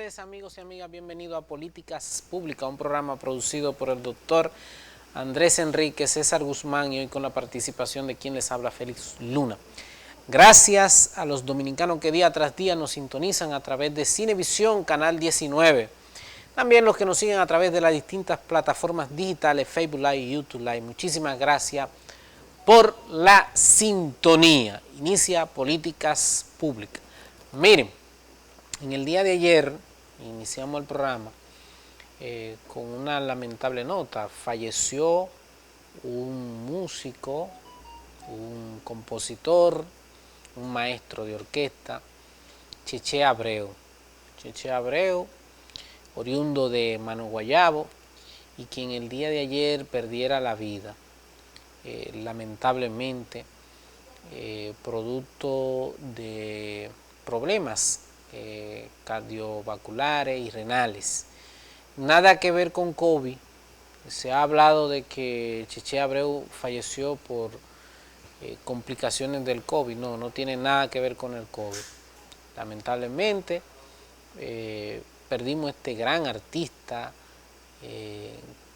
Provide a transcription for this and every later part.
tardes, amigos y amigas. Bienvenido a Políticas Públicas, un programa producido por el doctor Andrés Enrique, César Guzmán y hoy con la participación de quien les habla, Félix Luna. Gracias a los dominicanos que día tras día nos sintonizan a través de Cinevisión, Canal 19. También los que nos siguen a través de las distintas plataformas digitales, Facebook Live y YouTube Live. Muchísimas gracias por la sintonía. Inicia Políticas Públicas. Miren, en el día de ayer iniciamos el programa con una lamentable nota. Falleció un músico, un compositor, un maestro de orquesta, Cheche Abreu. Cheche Abreu, oriundo de Mano Guayabo, y quien el día de ayer perdiera la vida, lamentablemente, producto de problemas cardiovasculares y renales. Nada que ver con COVID. Se ha hablado de que Cheche Abreu falleció por complicaciones del COVID. No tiene nada que ver con el COVID. Lamentablemente, perdimos este gran artista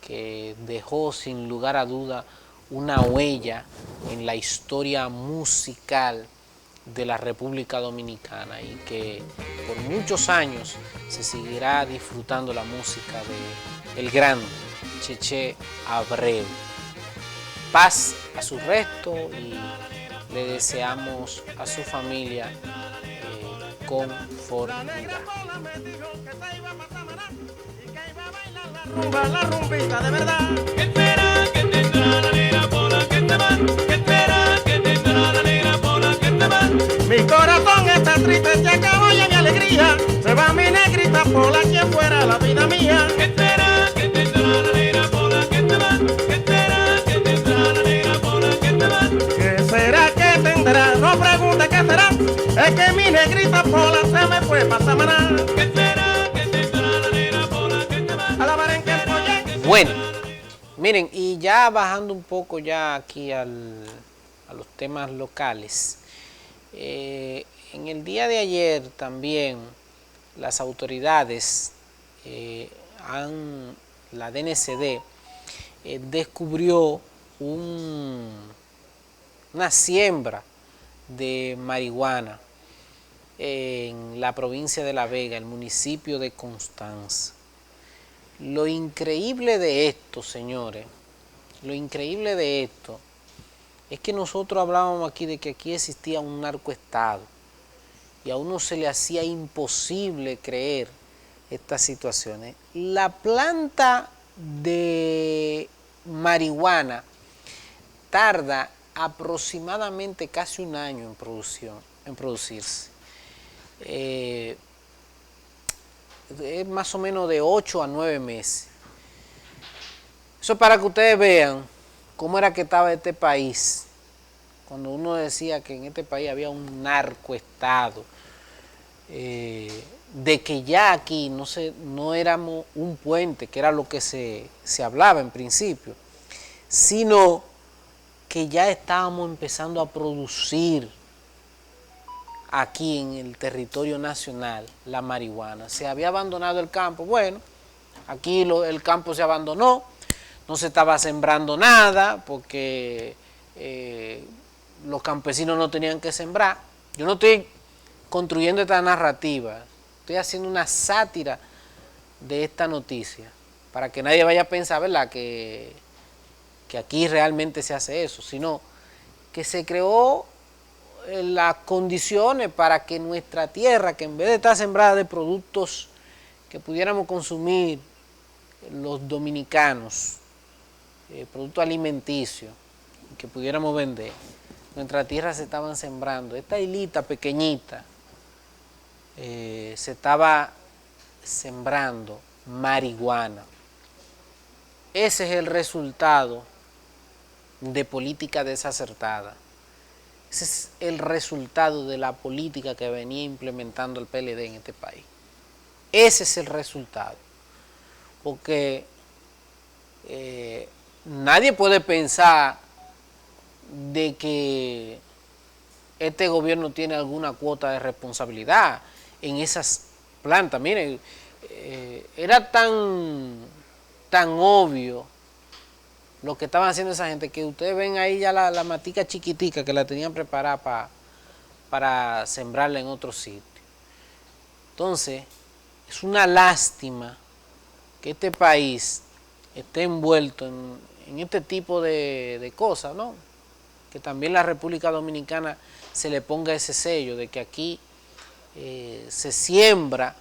que dejó sin lugar a duda una huella en la historia musical de la República Dominicana y que por muchos años se seguirá disfrutando la música de el gran Cheche Abreu. Paz a su resto y le deseamos a su familia conformidad. La rumbita de verdad. ¿Qué espera que tendrá la negra por la que te van? ¿Qué espera que tendrá la negra por la que te van? Mi corazón está triste, se acabó ya mi alegría. Se va mi negrita por la que fuera la vida mía. ¿Qué espera que tendrá la negra por la que te van? ¿Qué espera que tendrá la negra por la que te van? ¿Qué será que tendrá? No pregunte qué será. Es que mi negrita pola se me fue pa' Samaná. ¿Qué espera que tendrá la negra por la que te van? A la Bueno, miren, y ya bajando un poco ya aquí a los temas locales, en el día de ayer también las autoridades, la DNCD, descubrió una siembra de marihuana en la provincia de La Vega, el municipio de Constanza. Lo increíble de esto, señores, lo increíble de esto es que nosotros hablábamos aquí de que aquí existía un narcoestado y a uno se le hacía imposible creer estas situaciones. La planta de marihuana tarda aproximadamente casi un año en producirse. Es más o menos de 8 a 9 meses. Eso para que ustedes vean cómo era que estaba este país, cuando uno decía que en este país había un narcoestado, de que ya aquí no éramos un puente, que era lo que se hablaba en principio, sino que ya estábamos empezando a producir aquí en el territorio nacional la marihuana. Se había abandonado el campo. Bueno, aquí el campo se abandonó, no se estaba sembrando nada porque los campesinos no tenían que sembrar. Yo no estoy construyendo esta narrativa, estoy haciendo una sátira de esta noticia para que nadie vaya a pensar, ¿verdad?, que aquí realmente se hace eso, sino que se creó las condiciones para que nuestra tierra, que en vez de estar sembrada de productos que pudiéramos consumir los dominicanos, productos alimenticios que pudiéramos vender, nuestra tierra se estaban sembrando. Esta islita pequeñita se estaba sembrando marihuana. Ese es el resultado de política desacertada. Ese es el resultado de la política que venía implementando el PLD en este país. Ese es el resultado. Porque nadie puede pensar de que este gobierno tiene alguna cuota de responsabilidad en esas plantas. Miren, era tan obvio lo que estaban haciendo esa gente que ustedes ven ahí ya la matica chiquitica que la tenían preparada para sembrarla en otro sitio. Entonces, es una lástima que este país esté envuelto en este tipo de cosas, ¿no? Que también la República Dominicana se le ponga ese sello de que aquí se siembra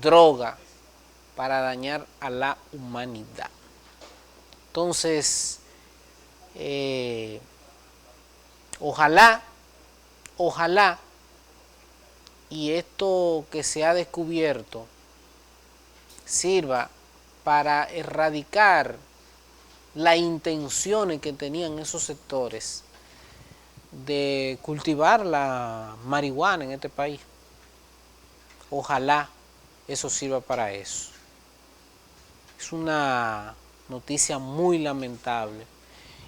droga para dañar a la humanidad. Entonces, ojalá, y esto que se ha descubierto sirva para erradicar las intenciones que tenían esos sectores de cultivar la marihuana en este país. Ojalá eso sirva para eso. Es una noticia muy lamentable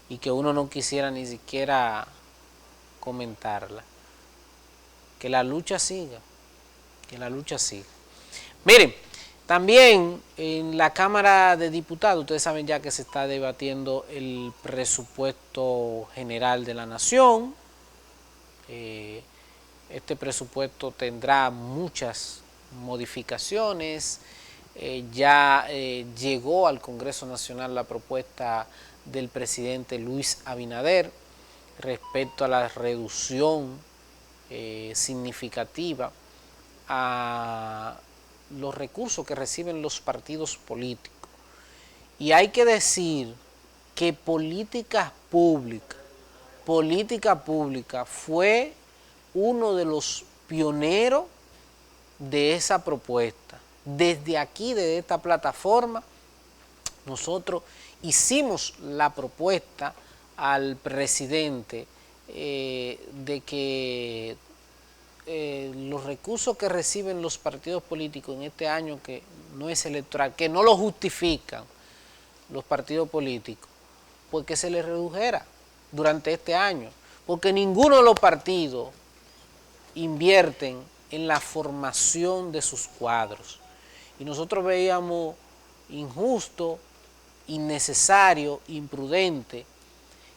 y que uno no quisiera ni siquiera comentarla. Que la lucha siga, que la lucha siga. Miren, también en la Cámara de Diputados, ustedes saben ya que se está debatiendo el presupuesto general de la Nación. Este presupuesto tendrá muchas modificaciones. Ya llegó al Congreso Nacional la propuesta del presidente Luis Abinader respecto a la reducción significativa a los recursos que reciben los partidos políticos. Y hay que decir que política pública fue uno de los pioneros de esa propuesta. Desde aquí, desde esta plataforma, nosotros hicimos la propuesta al presidente de que los recursos que reciben los partidos políticos en este año que no es electoral, que no lo justifican los partidos políticos, pues que se les redujera durante este año, porque ninguno de los partidos invierten en la formación de sus cuadros. Y nosotros veíamos injusto, innecesario, imprudente,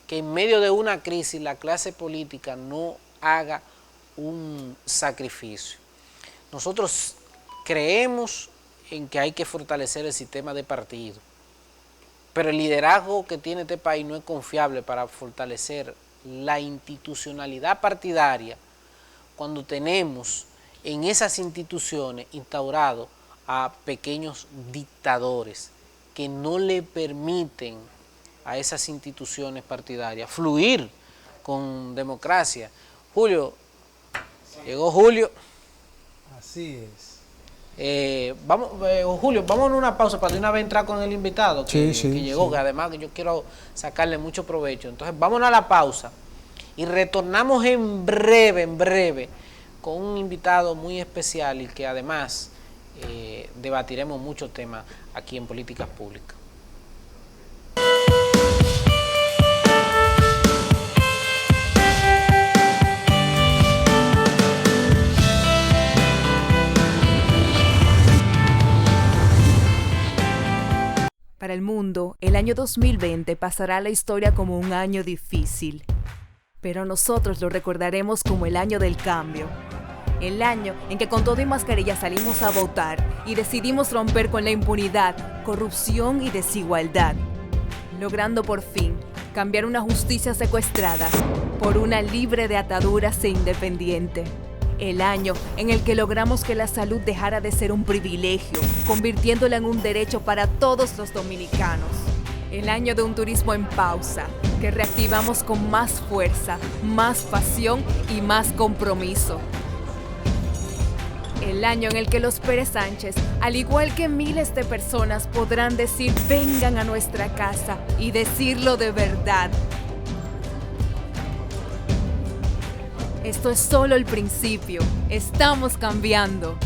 que en medio de una crisis la clase política no haga un sacrificio. Nosotros creemos en que hay que fortalecer el sistema de partidos, pero el liderazgo que tiene este país no es confiable para fortalecer la institucionalidad partidaria cuando tenemos en esas instituciones instaurados a pequeños dictadores que no le permiten a esas instituciones partidarias fluir con democracia. Julio, llegó Julio. Así es. Julio, vamos a una pausa para de una vez entrar con el invitado que llegó, que además yo quiero sacarle mucho provecho. Entonces, vámonos a la pausa y retornamos en breve con un invitado muy especial y que además debatiremos muchos temas aquí en Políticas Públicas. Para el mundo, el año 2020 pasará a la historia como un año difícil, pero nosotros lo recordaremos como el año del cambio. El año en que con todo y mascarilla salimos a votar y decidimos romper con la impunidad, corrupción y desigualdad, logrando por fin cambiar una justicia secuestrada por una libre de ataduras e independiente. El año en el que logramos que la salud dejara de ser un privilegio, convirtiéndola en un derecho para todos los dominicanos. El año de un turismo en pausa, que reactivamos con más fuerza, más pasión y más compromiso. El año en el que los Pérez Sánchez, al igual que miles de personas, podrán decir vengan a nuestra casa y decirlo de verdad. Esto es solo el principio. Estamos cambiando.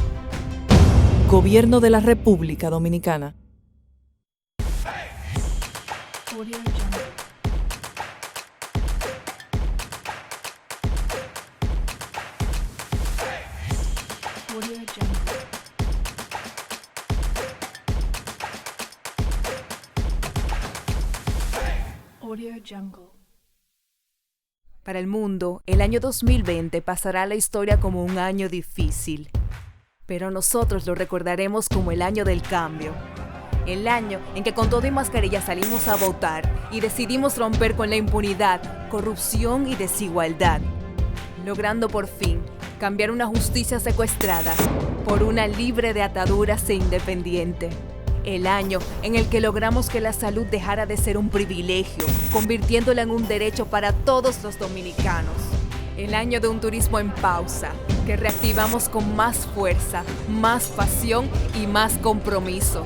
Gobierno de la República Dominicana. Audio Jungle. Audio Jungle. Para el mundo, el año 2020 pasará a la historia como un año difícil. Pero nosotros lo recordaremos como el año del cambio. El año en que con todo y mascarilla salimos a votar y decidimos romper con la impunidad, corrupción y desigualdad, logrando por fin cambiar una justicia secuestrada por una libre de ataduras e independiente. El año en el que logramos que la salud dejara de ser un privilegio, convirtiéndola en un derecho para todos los dominicanos. El año de un turismo en pausa, que reactivamos con más fuerza, más pasión y más compromiso.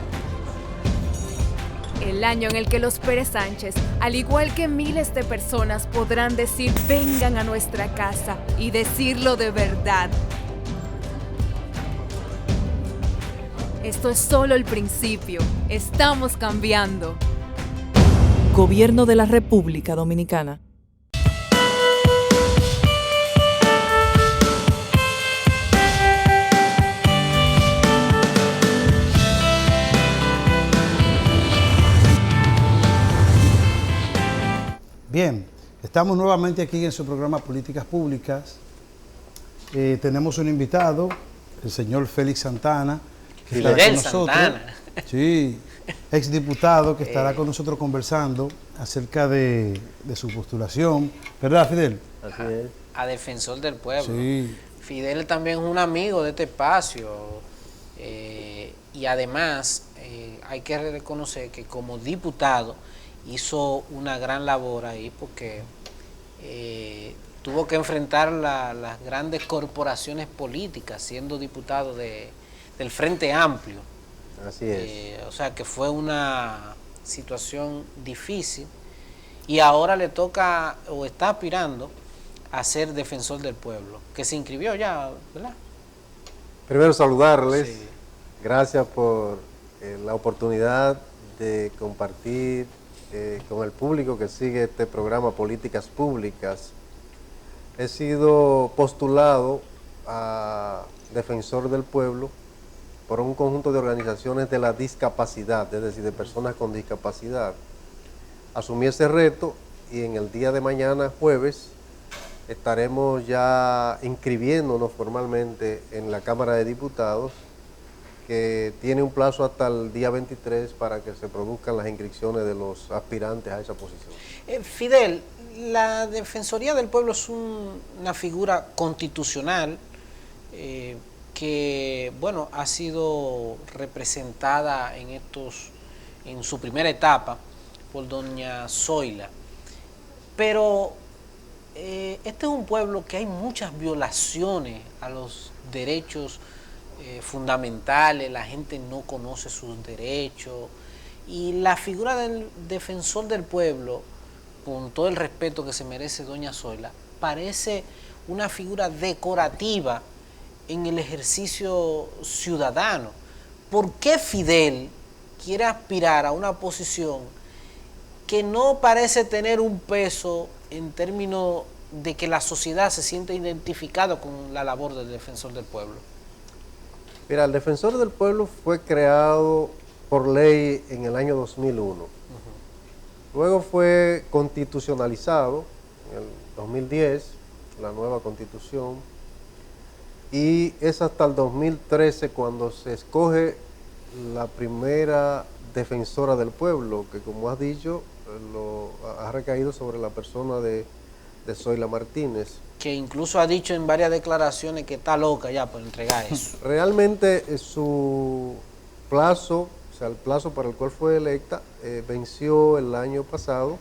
El año en el que los Pérez Sánchez, al igual que miles de personas, podrán decir vengan a nuestra casa y decirlo de verdad. Esto es solo el principio. Estamos cambiando. Gobierno de la República Dominicana. Bien, estamos nuevamente aquí en su programa Políticas Públicas. Tenemos un invitado, el señor Félix Santana, que estará con nosotros. Santana. Sí, exdiputado que estará con nosotros conversando acerca de su postulación. ¿Verdad, Fidel? Así es. A defensor del pueblo. Sí. Fidel también es un amigo de este espacio y además hay que reconocer que como diputado hizo una gran labor ahí porque tuvo que enfrentar las grandes corporaciones políticas siendo diputado del Frente Amplio. Así es. O sea que fue una situación difícil y ahora le toca o está aspirando a ser defensor del pueblo, que se inscribió ya, ¿verdad? Primero saludarles, Sí. gracias por la oportunidad de compartir con el público que sigue este programa Políticas Públicas. He sido postulado a defensor del pueblo por un conjunto de organizaciones de la discapacidad, es decir, de personas con discapacidad. Asumí ese reto y en el día de mañana, jueves, estaremos ya inscribiéndonos formalmente en la Cámara de Diputados, que tiene un plazo hasta el día 23 para que se produzcan las inscripciones de los aspirantes a esa posición. Fidel, la Defensoría del Pueblo es una figura constitucional que, bueno, ha sido representada en su primera etapa por doña Zoila. Pero este es un pueblo que hay muchas violaciones a los derechos fundamentales, la gente no conoce sus derechos y la figura del defensor del pueblo, con todo el respeto que se merece doña Zoila, parece una figura decorativa en el ejercicio ciudadano. ¿Por qué Fidel quiere aspirar a una posición que no parece tener un peso en términos de que la sociedad se siente identificada con la labor del defensor del pueblo? Mira, el Defensor del Pueblo fue creado por ley en el año 2001. Luego fue constitucionalizado en el 2010, la nueva constitución, y es hasta el 2013 cuando se escoge la primera defensora del pueblo, que como has dicho, ha recaído sobre la persona de Zoila Martínez. Que incluso ha dicho en varias declaraciones que está loca ya por entregar eso. Realmente su plazo, o sea, el plazo para el cual fue electa, venció el año pasado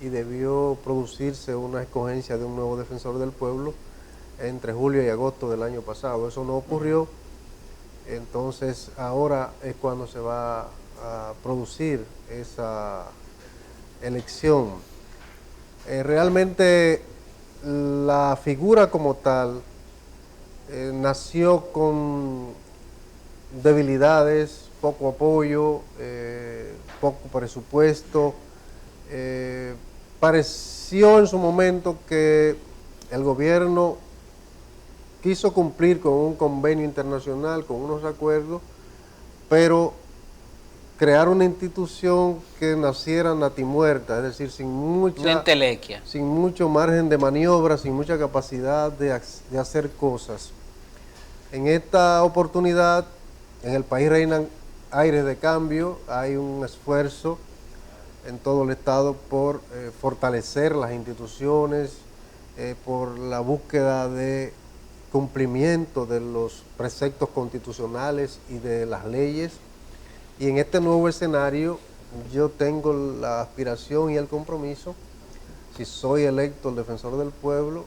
y debió producirse una escogencia de un nuevo defensor del pueblo entre julio y agosto del año pasado. Eso no ocurrió, entonces ahora es cuando se va a producir esa elección. Realmente la figura como tal nació con debilidades, poco apoyo, poco presupuesto. Pareció en su momento que el gobierno quiso cumplir con un convenio internacional, con unos acuerdos, pero crear una institución que naciera natimuerta, es decir, sin Una entelequia. sin mucho margen de maniobra, sin mucha capacidad de hacer cosas. En esta oportunidad, en el país reinan aires de cambio, hay un esfuerzo en todo el Estado por fortalecer las instituciones, por la búsqueda de cumplimiento de los preceptos constitucionales y de las leyes. Y en este nuevo escenario yo tengo la aspiración y el compromiso, si soy electo el defensor del pueblo,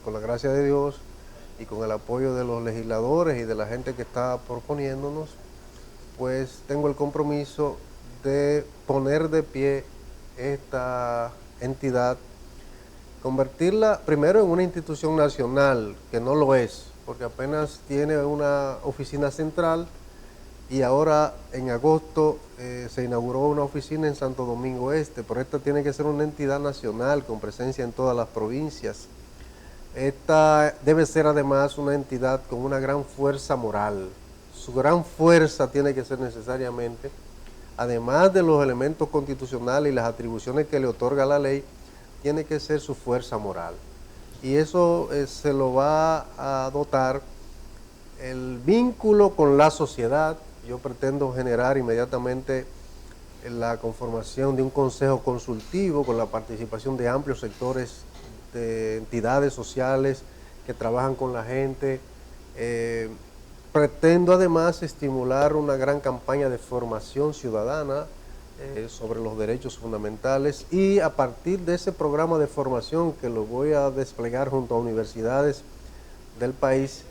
con la gracia de Dios y con el apoyo de los legisladores y de la gente que está proponiéndonos, pues tengo el compromiso de poner de pie esta entidad, convertirla primero en una institución nacional, que no lo es, porque apenas tiene una oficina central, y ahora en agosto se inauguró una oficina en Santo Domingo Este, pero esta tiene que ser una entidad nacional con presencia en todas las provincias. Esta debe ser además una entidad con una gran fuerza moral. Su gran fuerza tiene que ser necesariamente, además de los elementos constitucionales y las atribuciones que le otorga la ley, tiene que ser su fuerza moral. Y eso se lo va a dotar el vínculo con la sociedad. Yo pretendo generar inmediatamente la conformación de un consejo consultivo con la participación de amplios sectores de entidades sociales que trabajan con la gente. Pretendo además estimular una gran campaña de formación ciudadana sobre los derechos fundamentales, y a partir de ese programa de formación que lo voy a desplegar junto a universidades del país,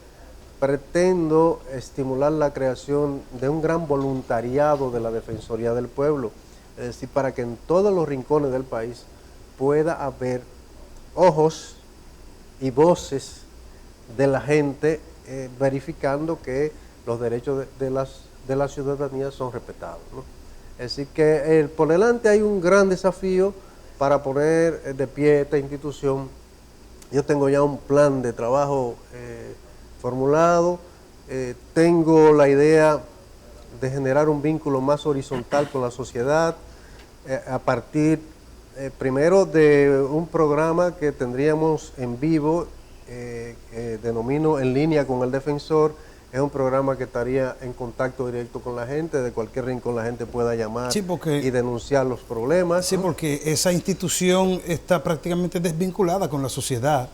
pretendo estimular la creación de un gran voluntariado de la Defensoría del Pueblo, es decir, para que en todos los rincones del país pueda haber ojos y voces de la gente verificando que los derechos de la ciudadanía son respetados, ¿no? Es decir, que por delante hay un gran desafío para poner de pie esta institución. Yo tengo ya un plan de trabajo formulado, tengo la idea de generar un vínculo más horizontal con la sociedad, a partir primero de un programa que tendríamos en vivo, denomino En Línea con el Defensor. Es un programa que estaría en contacto directo con la gente, de cualquier rincón la gente pueda llamar y denunciar los problemas. Sí, porque esa institución está prácticamente desvinculada con la sociedad.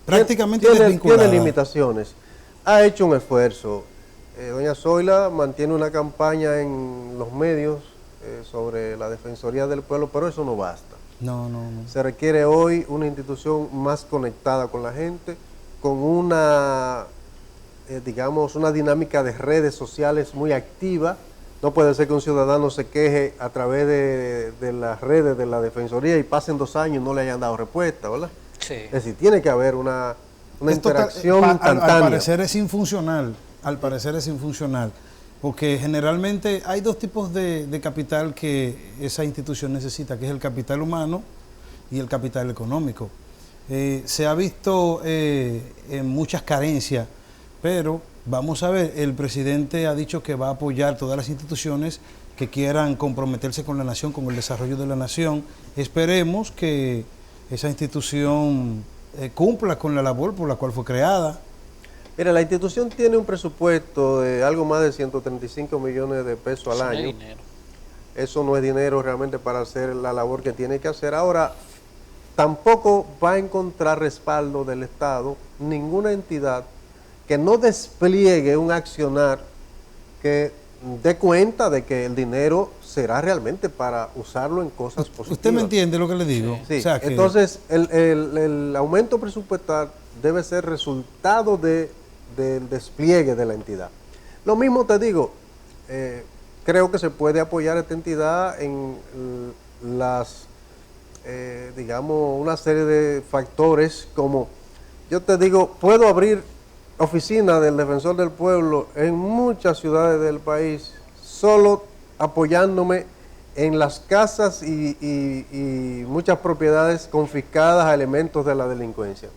Prácticamente desvinculada. Tiene limitaciones. Ha hecho un esfuerzo. Doña Zoila mantiene una campaña en los medios sobre la Defensoría del Pueblo, pero eso no basta. No. Se requiere hoy una institución más conectada con la gente, con una, digamos, una dinámica de redes sociales muy activa. No puede ser que un ciudadano se queje a través de las redes de la Defensoría y pasen 2 años y no le hayan dado respuesta, ¿verdad? Sí. Es decir, tiene que haber una interacción instantánea. Al parecer es infuncional, porque generalmente hay 2 tipos de capital que esa institución necesita, que es el capital humano y el capital económico. Se ha visto en muchas carencias, pero vamos a ver, el presidente ha dicho que va a apoyar todas las instituciones que quieran comprometerse con la nación, con el desarrollo de la nación. Esperemos que esa institución cumpla con la labor por la cual fue creada. Mira, la institución tiene un presupuesto de algo más de 135 millones de pesos al año. Dinero. Eso no es dinero realmente para hacer la labor que tiene que hacer. Ahora, tampoco va a encontrar respaldo del Estado ninguna entidad que no despliegue un accionar que dé cuenta de que el dinero será realmente para usarlo en cosas positivas. ¿Usted me entiende lo que le digo? Sí. O sea, que entonces el aumento presupuestal debe ser resultado del despliegue de la entidad. Lo mismo te digo, creo que se puede apoyar a esta entidad en digamos, una serie de factores, como yo te digo, puedo abrir oficina del Defensor del Pueblo en muchas ciudades del país, solo apoyándome en las casas y muchas propiedades confiscadas a elementos de la delincuencia.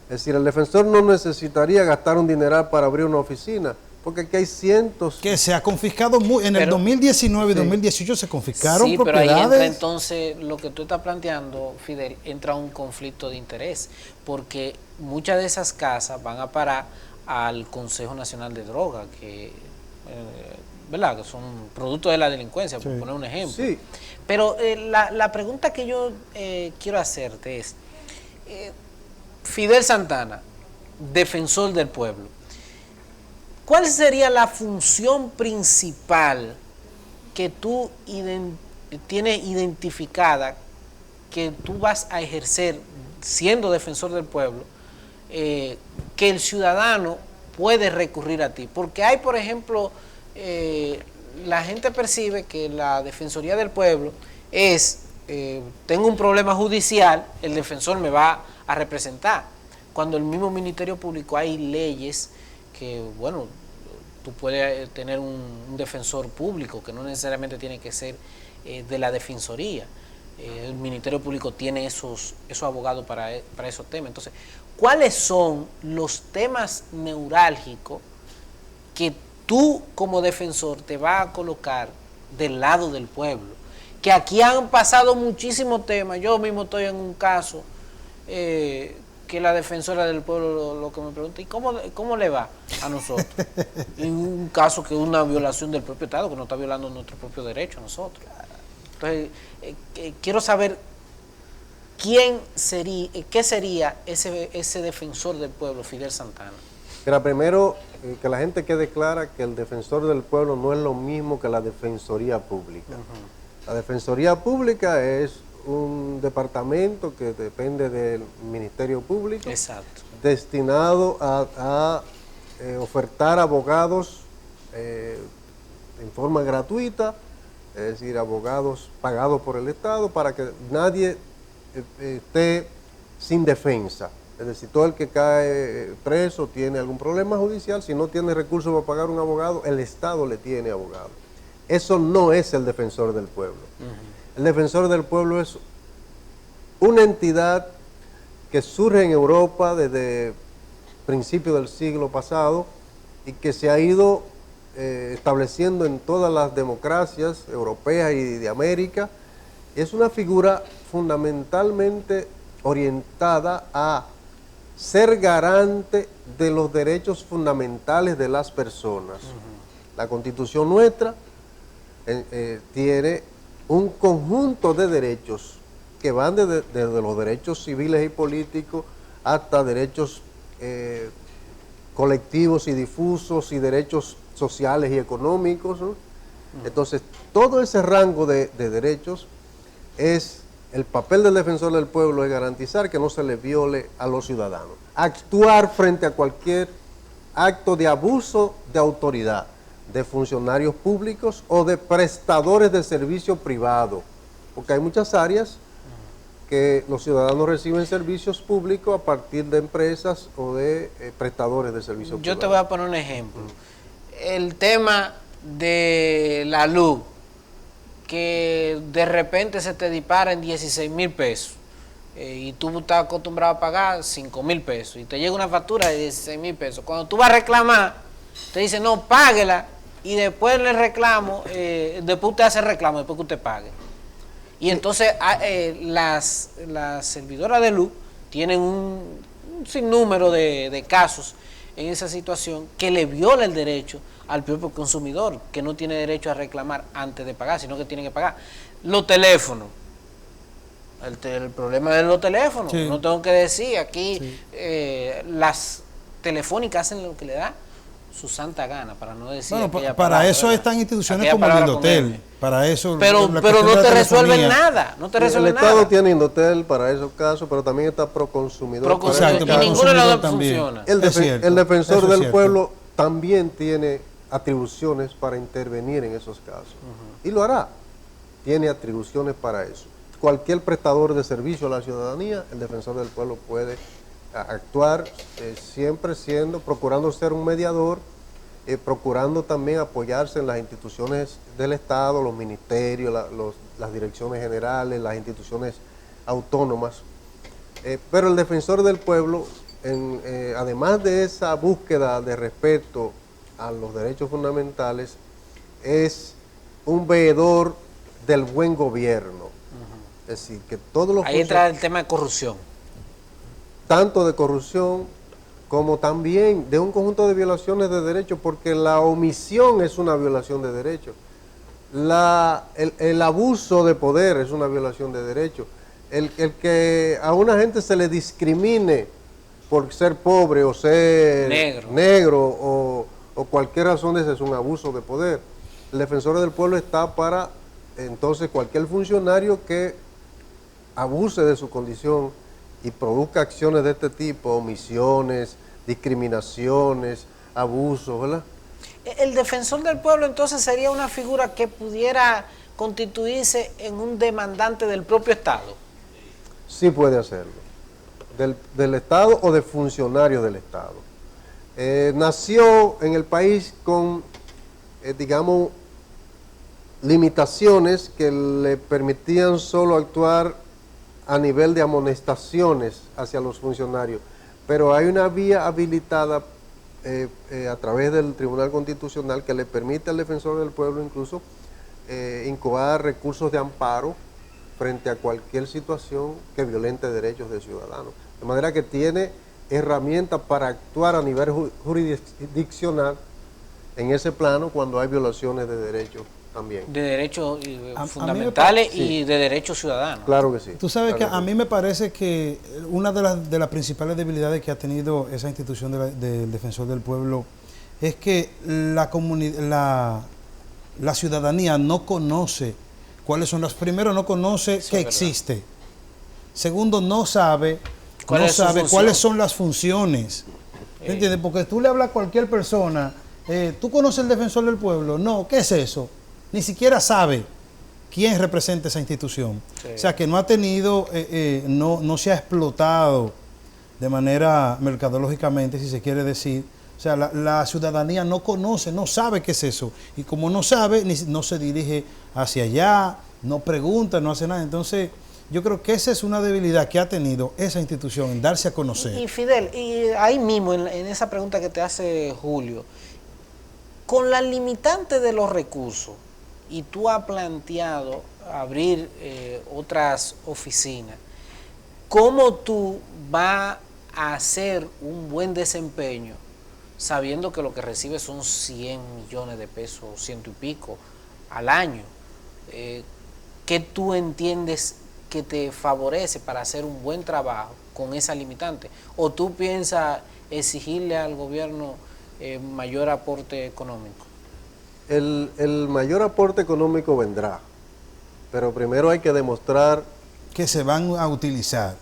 Es decir, el defensor no necesitaría gastar un dineral para abrir una oficina. porque aquí hay cientos. Que se ha confiscado en el 2019 y 2018 se confiscaron sí, propiedades. pero ahí entra entonces lo que tú estás planteando, Fidel, entra un conflicto de interés, porque muchas de esas casas van a parar al Consejo Nacional de Drogas, que, ¿verdad? Que son productos de la delincuencia, por poner un ejemplo. Sí. Pero la pregunta que yo quiero hacerte es, Fidel Santana, defensor del pueblo, ¿cuál sería la función principal que tú tienes identificada que tú vas a ejercer siendo defensor del pueblo, que el ciudadano puede recurrir a ti? Porque hay, por ejemplo, la gente percibe que la Defensoría del Pueblo es, tengo un problema judicial, el defensor me va a representar. Cuando el mismo Ministerio Público hay leyes que, bueno, tú puedes tener un defensor público que no necesariamente tiene que ser de la Defensoría. El Ministerio Público tiene esos abogados para esos temas. Entonces, ¿cuáles son los temas neurálgicos que tú como defensor te vas a colocar del lado del pueblo? Que aquí han pasado muchísimos temas. Yo mismo estoy en un caso que la defensora del pueblo lo que me pregunta, ¿y cómo le va a nosotros? En un caso que es una violación del propio Estado, que nos está violando nuestro propio derecho a nosotros. Entonces, quiero saber qué sería ese defensor del pueblo, Fidel Santana. Mira, primero, que la gente quede clara que el defensor del pueblo no es lo mismo que la Defensoría Pública. La Defensoría Pública es un departamento que depende del Ministerio Público. Exacto. Destinado a ofertar abogados en forma gratuita, es decir, abogados pagados por el Estado para que nadie esté sin defensa. Es decir, todo el que cae preso tiene algún problema judicial, si no tiene recursos para pagar un abogado, el Estado le tiene abogado. Eso no es el defensor del pueblo. El defensor del pueblo es una entidad que surge en Europa desde principios del siglo pasado y que se ha ido estableciendo en todas las democracias europeas y de América. Es una figura fundamentalmente orientada a ser garante de los derechos fundamentales de las personas. La Constitución nuestra tiene un conjunto de derechos que van desde los derechos civiles y políticos hasta derechos colectivos y difusos y derechos sociales y económicos, ¿no? Entonces, todo ese rango de derechos es el papel del defensor del pueblo, es garantizar que no se le viole a los ciudadanos. Actuar frente a cualquier acto de abuso de autoridad de funcionarios públicos o de prestadores de servicio privado, porque hay muchas áreas que los ciudadanos reciben servicios públicos a partir de empresas o de prestadores de servicios privados. Yo te voy a poner un ejemplo. El tema de la luz, que de repente se te dispara en 16,000 pesos y tú estás acostumbrado a pagar 5,000 pesos y te llega una factura de 16,000 pesos. Cuando tú vas a reclamar, te dicen, no, páguela, y después le reclamo, después usted hace reclamo, después que usted pague. Y entonces las servidoras de luz tienen un sinnúmero de casos en esa situación que le viola el derecho al propio consumidor, que no tiene derecho a reclamar antes de pagar, sino que tiene que pagar. Los teléfonos, el problema de los teléfonos, sí. No tengo que decir, aquí sí. Las telefónicas hacen lo que le da su santa gana, para no decir. Bueno, para eso están instituciones como el Indotel, para eso. Pero no te resuelven nada, no te resuelven nada. El Estado tiene Indotel para esos casos, pero también está Proconsumidor. Exacto, y ninguno de los dos funciona. El defensor del pueblo también tiene atribuciones para intervenir en esos casos, y lo hará. Tiene atribuciones para eso. Cualquier prestador de servicio a la ciudadanía, el defensor del pueblo puede actuar siempre procurando ser un mediador, procurando también apoyarse en las instituciones del Estado, los ministerios, las direcciones generales, las instituciones autónomas. Pero el defensor del pueblo, además de esa búsqueda de respeto a los derechos fundamentales es un veedor del buen gobierno. Es decir, que todos los Ahí entra el tema de corrupción. tanto de corrupción como también de un conjunto de violaciones de derechos, porque la omisión es una violación de derechos. El abuso de poder es una violación de derechos. El que a una gente se le discrimine por ser pobre o ser negro o cualquier razón de esa es un abuso de poder. El defensor del pueblo está para, entonces, cualquier funcionario que abuse de su condición y produzca acciones de este tipo, omisiones, discriminaciones, abusos, ¿verdad? El defensor del pueblo entonces sería una figura que pudiera constituirse en un demandante del propio Estado. Sí puede hacerlo, del Estado o de funcionarios del Estado. Nació en el país con, digamos, limitaciones que le permitían solo actuar a nivel de amonestaciones hacia los funcionarios, pero hay una vía habilitada a través del Tribunal Constitucional que le permite al defensor del pueblo incluso incoar recursos de amparo frente a cualquier situación que violente derechos de ciudadanos. De manera que tiene herramientas para actuar a nivel jurisdiccional en ese plano cuando hay violaciones de derechos también. De derechos fundamentales sí. Y de derechos ciudadanos. Claro que sí. Tú sabes claro que a mí me parece que una de las principales debilidades que ha tenido esa institución del Defensor del Pueblo es que la ciudadanía no conoce cuáles son las... Primero, no conoce Eso que es existe. Segundo, no sabe ¿Cuál cuáles son las funciones. ¿Me entiendes? Porque tú le hablas a cualquier persona, ¿tú conoces el Defensor del Pueblo? No, ¿qué es eso? Ni siquiera sabe quién representa esa institución. Sí. O sea, que no ha tenido, no se ha explotado de manera mercadológicamente, si se quiere decir. O sea, la ciudadanía no conoce, no sabe qué es eso. Y como no sabe, no se dirige hacia allá, no pregunta, no hace nada. Entonces, yo creo que esa es una debilidad que ha tenido esa institución, en darse a conocer. Y Fidel, y ahí mismo, en esa pregunta que te hace Julio, con la limitante de los recursos, y tú has planteado abrir otras oficinas, ¿cómo tú vas a hacer un buen desempeño sabiendo que lo que recibes son 100 millones de pesos, 100 y pico al año? ¿Qué tú entiendes que te favorece para hacer un buen trabajo con esa limitante? ¿O tú piensas exigirle al gobierno mayor aporte económico? El mayor aporte económico vendrá, pero primero hay que demostrar Que se van a utilizar.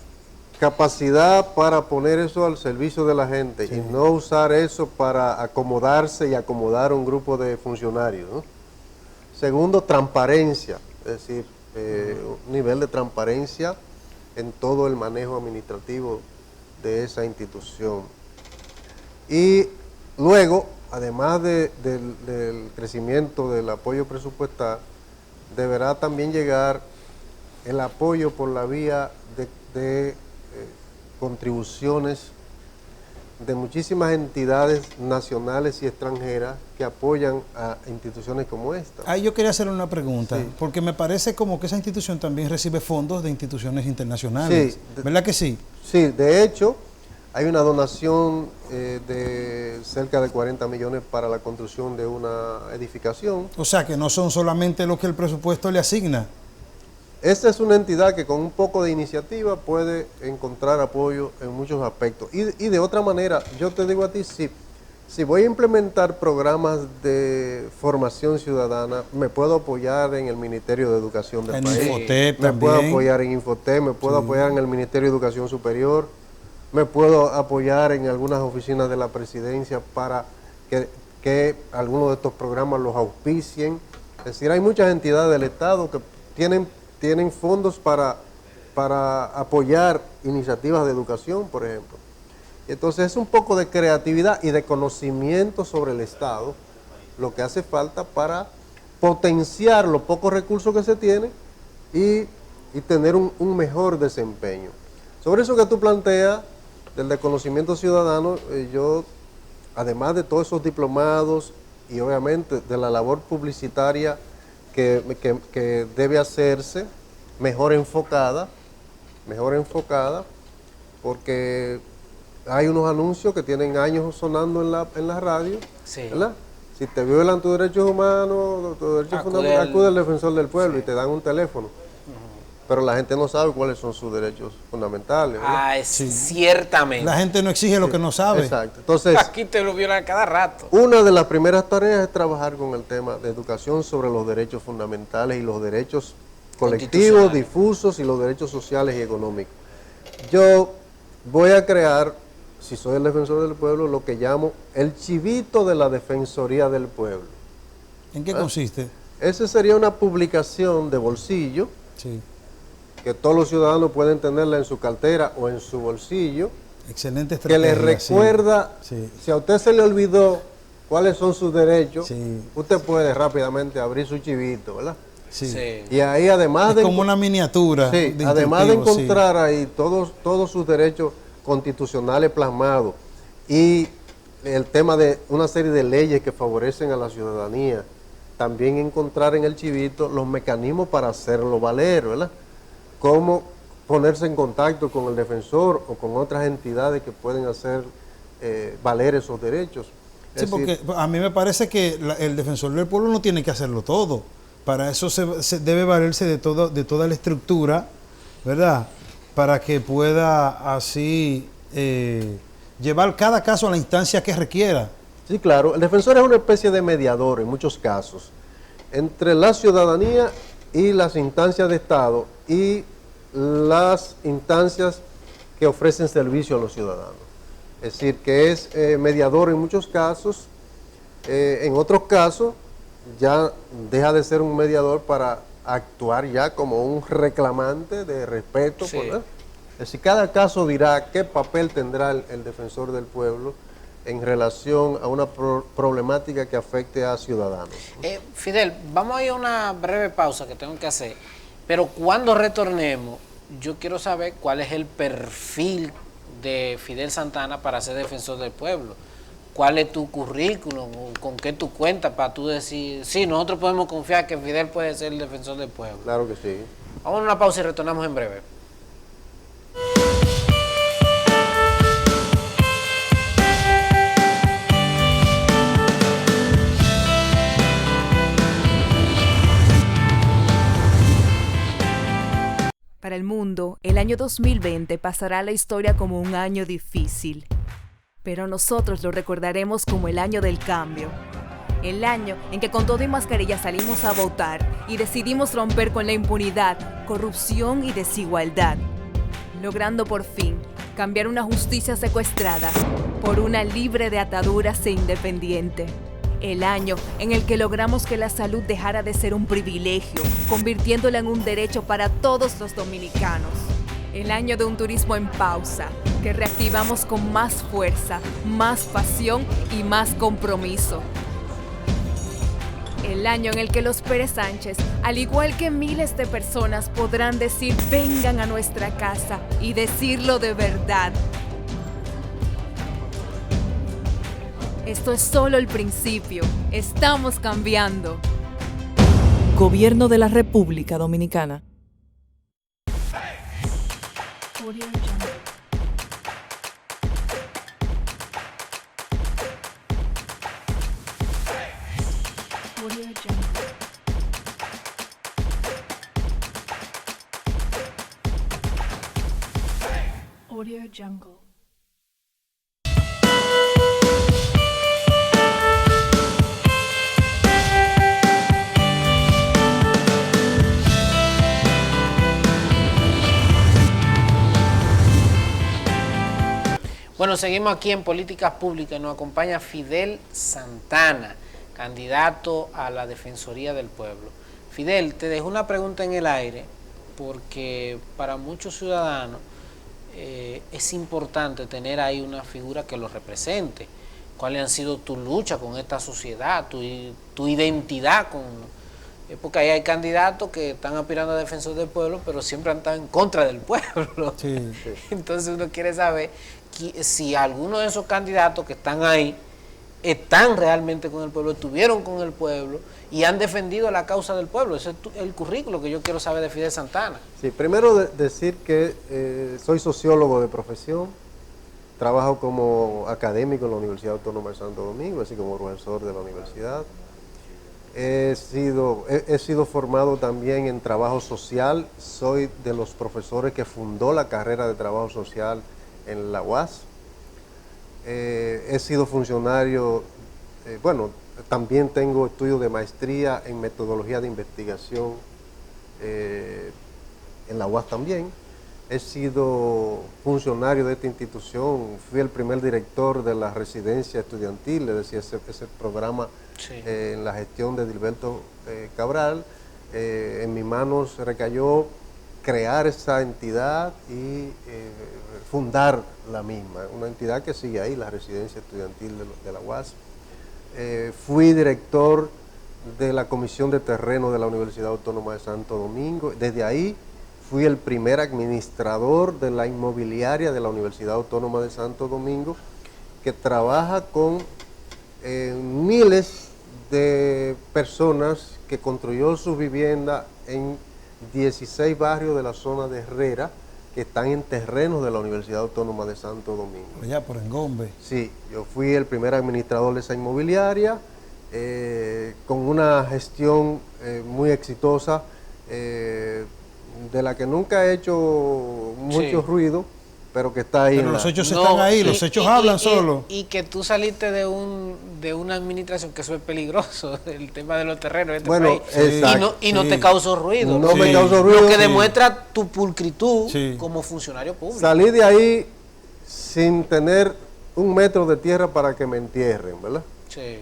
capacidad para poner eso al servicio de la gente y no usar eso para acomodarse y acomodar un grupo de funcionarios, ¿no? Segundo, transparencia, es decir, un nivel de transparencia en todo el manejo administrativo de esa institución. Y luego, además del crecimiento del apoyo presupuestal, deberá también llegar el apoyo por la vía de contribuciones de muchísimas entidades nacionales y extranjeras que apoyan a instituciones como esta. Ahí yo quería hacerle una pregunta, Sí. porque me parece como que esa institución también recibe fondos de instituciones internacionales. Sí. ¿Verdad que sí? Sí, de hecho, hay una donación de cerca de 40 millones para la construcción de una edificación. O sea, que no son solamente lo que el presupuesto le asigna. Esta es una entidad que con un poco de iniciativa puede encontrar apoyo en muchos aspectos. Y de otra manera, yo te digo a ti, si voy a implementar programas de formación ciudadana, me puedo apoyar en el Ministerio de Educación del En país. Infotep Me puedo también. apoyar en Infotep, me puedo apoyar en el Ministerio de Educación Superior, me puedo apoyar en algunas oficinas de la presidencia para que algunos de estos programas los auspicien. Es decir, hay muchas entidades del Estado que tienen fondos para apoyar iniciativas de educación, por ejemplo. Entonces es un poco de creatividad y de conocimiento sobre el Estado lo que hace falta para potenciar los pocos recursos que se tienen y tener un mejor desempeño. Sobre eso que tú planteas, del de conocimiento ciudadano, yo además de todos esos diplomados y obviamente de la labor publicitaria que debe hacerse, mejor enfocada, porque hay unos anuncios que tienen años sonando en la radio, Sí. ¿verdad? Si te violan tus derechos humanos, tus derechos fundamentales, acude al defensor del pueblo y te dan un teléfono. Pero la gente no sabe cuáles son sus derechos fundamentales, ¿verdad? Ciertamente. La gente no exige lo que no sabe. Exacto. Entonces, Aquí te lo violan cada rato. una de las primeras tareas es trabajar con el tema de educación sobre los derechos fundamentales y los derechos colectivos, Constitucionales. difusos y los derechos sociales y económicos. Yo voy a crear, si soy el defensor del pueblo, lo que llamo el chivito de la Defensoría del Pueblo. ¿En qué consiste? Esa sería una publicación de bolsillo Sí. que todos los ciudadanos pueden tenerla en su cartera o en su bolsillo, Excelente que le estrategia. sí. recuerda, Sí. si a usted se le olvidó cuáles son sus derechos, Sí. usted puede rápidamente abrir su chivito, ¿verdad? Sí. Sí. Y ahí además Es como una miniatura. sí, de además de instructivo, sí. encontrar ahí todos sus derechos constitucionales plasmados y el tema de una serie de leyes que favorecen a la ciudadanía, también encontrar en el chivito los mecanismos para hacerlo valer, ¿verdad? Cómo ponerse en contacto con el defensor o con otras entidades que pueden hacer valer esos derechos. Sí, Es porque decir, a mí me parece que el defensor del pueblo no tiene que hacerlo todo. Para eso se debe valerse de toda la estructura, ¿verdad? Para que pueda así llevar cada caso a la instancia que requiera. sí, claro, el defensor es una especie de mediador en muchos casos entre la ciudadanía y las instancias de Estado y las instancias que ofrecen servicio a los ciudadanos. Es decir, que es mediador en muchos casos, en otros casos ya deja de ser un mediador para actuar ya como un reclamante de respeto. Sí. ¿Verdad? Es decir, cada caso dirá qué papel tendrá el defensor del pueblo en relación a una problemática que afecte a ciudadanos. Fidel, vamos a ir a una breve pausa que tengo que hacer, pero cuando retornemos, yo quiero saber cuál es el perfil de Fidel Santana para ser defensor del pueblo. ¿Cuál es tu currículum? ¿Con qué tú cuentas para tú decir, sí, nosotros podemos confiar que Fidel puede ser el defensor del pueblo? Claro que sí. Vamos a una pausa y retornamos en breve. Para el mundo, el año 2020 pasará a la historia como un año difícil. Pero nosotros lo recordaremos como el año del cambio. El año en que con todo y mascarilla salimos a votar y decidimos romper con la impunidad, corrupción y desigualdad, logrando por fin cambiar una justicia secuestrada por una libre de ataduras e independiente. El año en el que logramos que la salud dejara de ser un privilegio, convirtiéndola en un derecho para todos los dominicanos. El año de un turismo en pausa, que reactivamos con más fuerza, más pasión y más compromiso. El año en el que los Pérez Sánchez, al igual que miles de personas, podrán decir vengan a nuestra casa y decirlo de verdad. Esto es solo el principio. Estamos cambiando. Gobierno de la República Dominicana. Audio Jungle. Bueno, seguimos aquí en Políticas Públicas. Nos acompaña Fidel Santana, candidato a la Defensoría del Pueblo. Fidel, te dejo una pregunta en el aire, porque para muchos ciudadanos es importante tener ahí una figura que lo represente. ¿Cuáles han sido tu lucha con esta sociedad, tu identidad con...? Porque ahí hay candidatos que están aspirando a defensor del pueblo, pero siempre han estado en contra del pueblo. Sí. Entonces uno quiere saber si alguno de esos candidatos que están ahí están realmente con el pueblo, estuvieron con el pueblo y han defendido la causa del pueblo. Ese es el currículo que yo quiero saber de Fidel Santana. Sí, primero decir que soy sociólogo de profesión, trabajo como académico en la Universidad Autónoma de Santo Domingo, así como profesor de la universidad. He sido formado también en trabajo social, soy de los profesores que fundó la carrera de trabajo social en la UAS. He sido funcionario, también tengo estudios de maestría en metodología de investigación en la UAS también. He sido funcionario de esta institución, fui el primer director de la residencia estudiantil, es decir, ese programa en la gestión de Dilberto Cabral. En mis manos recayó crear esa entidad y fundar la misma, una entidad que sigue ahí, la residencia estudiantil de la UAS. Fui director de la Comisión de Terreno de la Universidad Autónoma de Santo Domingo. Desde ahí fui el primer administrador de la inmobiliaria de la Universidad Autónoma de Santo Domingo, que trabaja con miles de personas, que construyó su vivienda en 16 barrios de la zona de Herrera, que están en terrenos de la Universidad Autónoma de Santo Domingo. Allá por Engombe. Sí, yo fui el primer administrador de esa inmobiliaria, con una gestión muy exitosa, de la que nunca he hecho mucho ruido, pero que está ahí. Pero los hechos están ahí, los hechos hablan solo. Y que tú saliste de una administración, que eso es peligroso, el tema de los terrenos en este país. Exacto. Y no te causó ruido. No me causó ruido. Lo que demuestra tu pulcritud como funcionario público. Salí de ahí sin tener un metro de tierra para que me entierren, ¿verdad? Sí.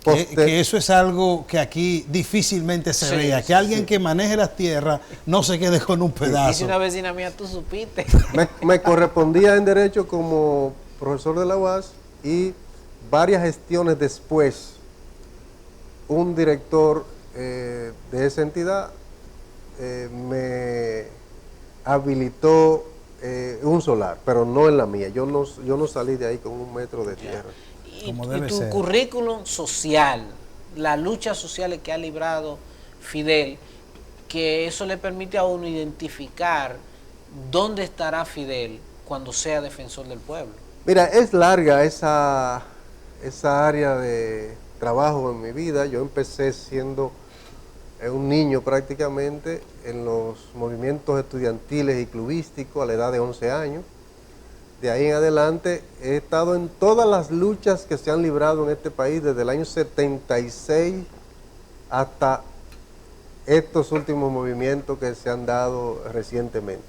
Que eso es algo que aquí difícilmente se vea, que alguien que maneje las tierras no se quede con un pedazo. Dice una vecina mía, tú supiste. Me correspondía en Derecho como profesor de la UAS, y varias gestiones después, un director de esa entidad me habilitó un solar, pero no en la mía. Yo no salí de ahí con un metro de tierra. Y tu currículum social, las luchas sociales que ha librado Fidel, que eso le permite a uno identificar dónde estará Fidel cuando sea defensor del pueblo. Mira, es larga esa área de trabajo en mi vida. Yo empecé siendo un niño prácticamente en los movimientos estudiantiles y clubísticos a la edad de 11 años. De ahí en adelante he estado en todas las luchas que se han librado en este país desde el año 76 hasta estos últimos movimientos que se han dado recientemente.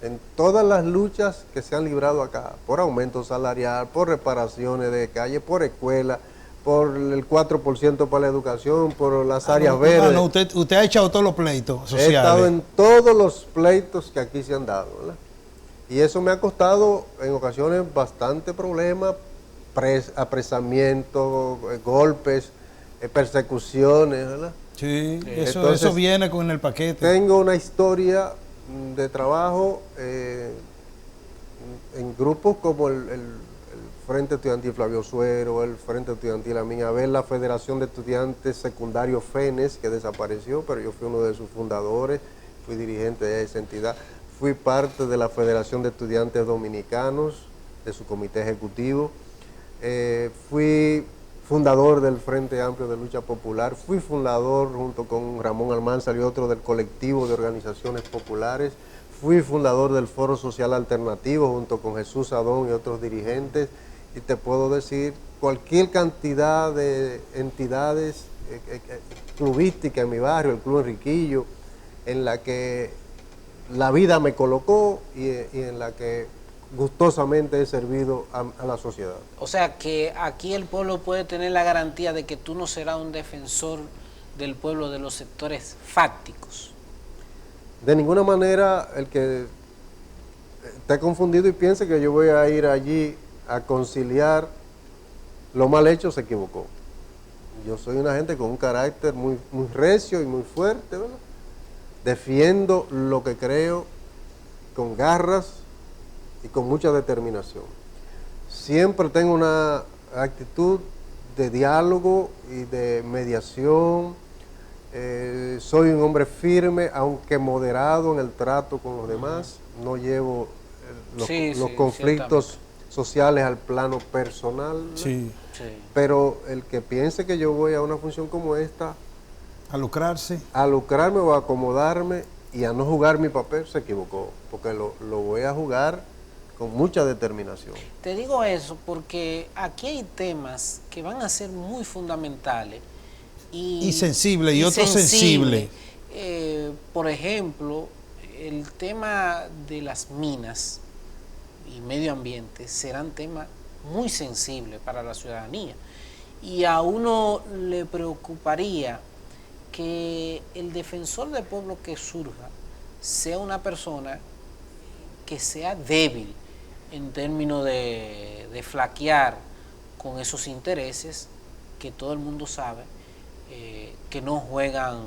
En todas las luchas que se han librado acá, por aumento salarial, por reparaciones de calle, por escuela, por el 4% para la educación, por las áreas verdes. No, usted ha echado todos los pleitos sociales. He estado en todos los pleitos que aquí se han dado, ¿verdad? Y eso me ha costado en ocasiones bastante problemas, apresamientos, golpes, persecuciones, ¿verdad? Sí, eso viene con el paquete. Tengo una historia de trabajo en grupos como el Frente Estudiantil Flavio Suero, el Frente Estudiantil Amin Abel, la Federación de Estudiantes Secundarios FENES, que desapareció, pero yo fui uno de sus fundadores, fui dirigente de esa entidad. Fui parte de la Federación de Estudiantes Dominicanos, de su comité ejecutivo. Fui fundador del Frente Amplio de Lucha Popular. Fui fundador, junto con Ramón Almanzar y otro, del colectivo de organizaciones populares. Fui fundador del Foro Social Alternativo, junto con Jesús Adón y otros dirigentes. Y te puedo decir cualquier cantidad de entidades clubísticas en mi barrio, el Club Enriquillo, en la que la vida me colocó y en la que gustosamente he servido a la sociedad. O sea que aquí el pueblo puede tener la garantía de que tú no serás un defensor del pueblo de los sectores fácticos. De ninguna manera el que esté confundido y piense que yo voy a ir allí a conciliar lo mal hecho se equivocó. Yo soy una gente con un carácter muy recio y muy fuerte, ¿verdad? Defiendo lo que creo con garras y con mucha determinación. Siempre tengo una actitud de diálogo y de mediación. Soy un hombre firme, aunque moderado en el trato con los demás. No llevo los conflictos sociales al plano personal. Sí. Pero el que piense que yo voy a una función como esta A lucrarse. a lucrarme o a acomodarme y a no jugar mi papel, se equivocó, porque lo voy a jugar con mucha determinación. Te digo eso porque aquí hay temas que van a ser muy fundamentales Y sensible, y otro sensible. Por ejemplo, el tema de las minas y medio ambiente serán temas muy sensibles para la ciudadanía. Y a uno le preocuparía que el defensor del pueblo que surja sea una persona que sea débil en términos de flaquear con esos intereses que todo el mundo sabe que no juegan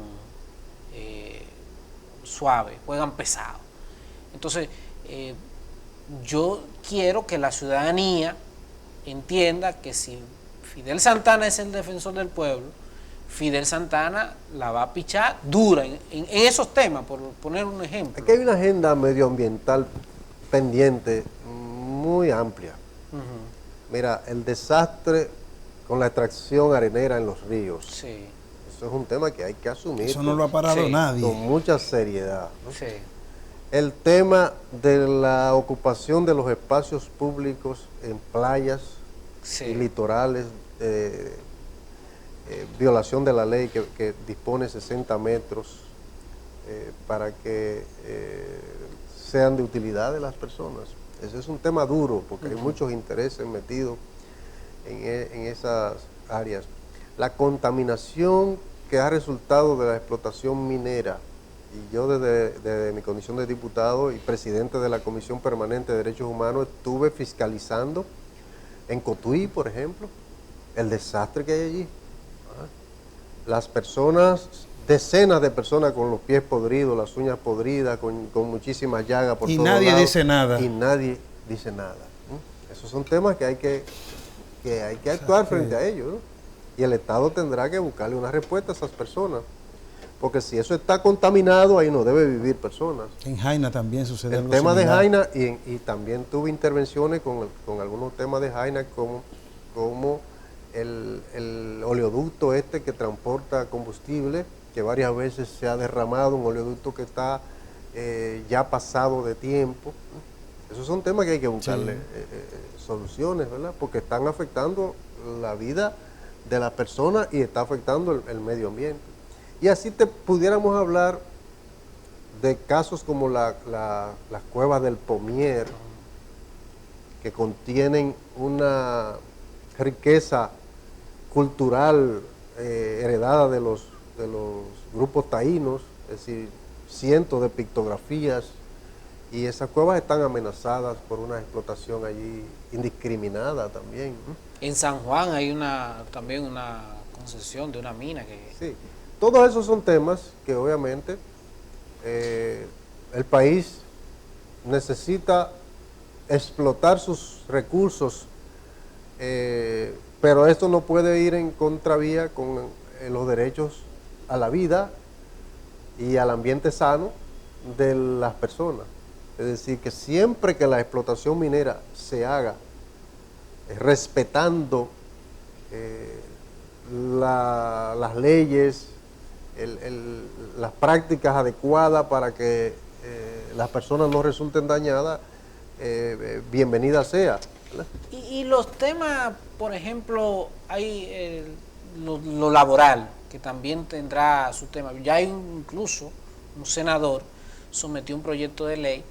suave, juegan pesado. Entonces, yo quiero que la ciudadanía entienda que si Fidel Santana es el defensor del pueblo, Fidel Santana la va a pichar dura en esos temas, por poner un ejemplo. Aquí hay una agenda medioambiental pendiente muy amplia. Mira, el desastre con la extracción arenera en los ríos. Sí. Eso es un tema que hay que asumir. Eso no lo ha parado nadie. Con mucha seriedad, ¿no? Sí. El tema de la ocupación de los espacios públicos en playas y litorales, violación de la ley que dispone 60 metros para que sean de utilidad de las personas. Ese es un tema duro porque hay muchos intereses metidos en esas áreas. La contaminación que ha resultado de la explotación minera, y yo desde mi condición de diputado y presidente de la Comisión Permanente de Derechos Humanos estuve fiscalizando en Cotuí, por ejemplo, el desastre que hay allí. Las personas, decenas de personas con los pies podridos, las uñas podridas, con muchísimas llagas por todos lados. Y nadie dice nada. Y nadie dice nada. Esos son temas que hay que actuar frente a ellos, ¿no? Y el Estado tendrá que buscarle una respuesta a esas personas. Porque si eso está contaminado, ahí no debe vivir personas. En Jaina también sucede algo El tema de similar. Jaina, y también tuve intervenciones con algunos temas de Jaina, como el oleoducto este que transporta combustible, que varias veces se ha derramado, un oleoducto que está ya pasado de tiempo. Esos son temas que hay que buscarle soluciones, ¿verdad? Porque están afectando la vida de las personas y está afectando el medio ambiente. Y así pudiéramos hablar de casos como las cuevas del Pomier, que contienen una riqueza cultural heredada de los grupos taínos, es decir, cientos de pictografías, y esas cuevas están amenazadas por una explotación allí indiscriminada también, ¿no? En San Juan hay también una concesión de una mina que... Sí, todos esos son temas que obviamente el país necesita explotar sus recursos, pero esto no puede ir en contravía con los derechos a la vida y al ambiente sano de las personas. Es decir, que siempre que la explotación minera se haga respetando las leyes, las prácticas adecuadas para que las personas no resulten dañadas, bienvenida sea, ¿verdad? Y los temas, por ejemplo, hay lo laboral, que también tendrá su tema. Ya hay incluso un senador sometió un proyecto de ley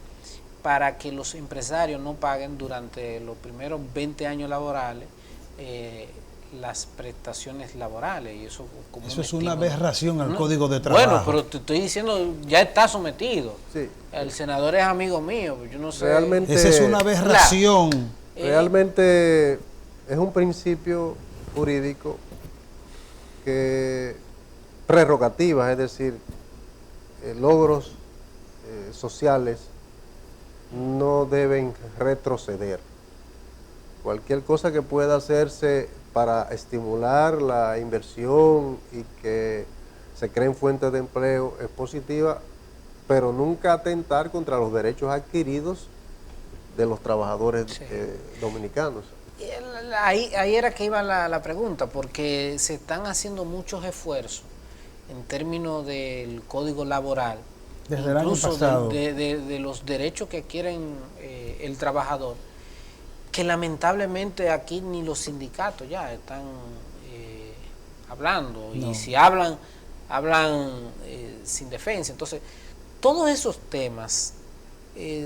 para que los empresarios no paguen durante los primeros 20 años laborales las prestaciones laborales. Y eso es una aberración al Código de Trabajo. Bueno, pero te estoy diciendo, ya está sometido. Sí. El senador es amigo mío, yo no sé. Realmente, esa es una aberración. Realmente es un principio jurídico que prerrogativas, es decir, logros sociales no deben retroceder. Cualquier cosa que pueda hacerse para estimular la inversión y que se creen fuentes de empleo es positiva, pero nunca atentar contra los derechos adquiridos de los trabajadores dominicanos. Ahí era que iba la pregunta, porque se están haciendo muchos esfuerzos en términos del código laboral, Desde el año incluso pasado. de los derechos que adquieren el trabajador, que lamentablemente aquí ni los sindicatos ya están hablando, No. y si hablan sin defensa. Entonces, todos esos temas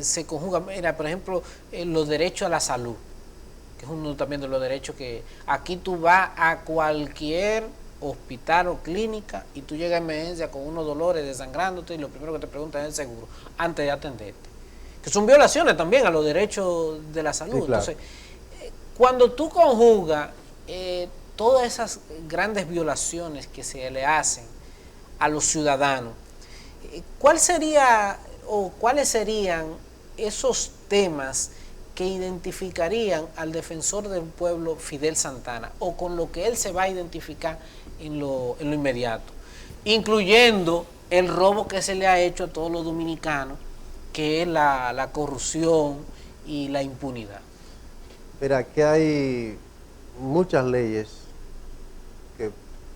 se conjugan. Mira, por ejemplo, los derechos a la salud, que es uno también de los derechos que aquí tú vas a cualquier hospital o clínica y tú llegas a emergencia con unos dolores desangrándote y lo primero que te preguntan es el seguro antes de atenderte, que son violaciones también a los derechos de la salud. Sí, claro. Entonces, cuando tú conjugas todas esas grandes violaciones que se le hacen a los ciudadanos, ¿cuál sería o cuáles serían esos temas que identificarían al defensor del pueblo Fidel Santana, o con lo que él se va a identificar en lo inmediato, incluyendo el robo que se le ha hecho a todos los dominicanos, que es la corrupción y la impunidad? Mira, aquí hay muchas leyes que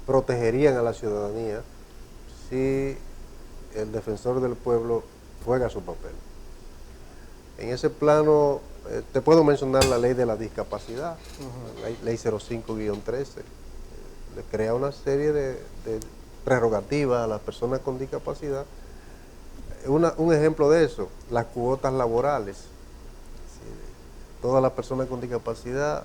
protegerían a la ciudadanía si el defensor del pueblo juega su papel. En ese plano, te puedo mencionar la ley de la discapacidad, ley 05-13, le crea una serie de prerrogativas a las personas con discapacidad. Un ejemplo de eso, las cuotas laborales. Todas las personas con discapacidad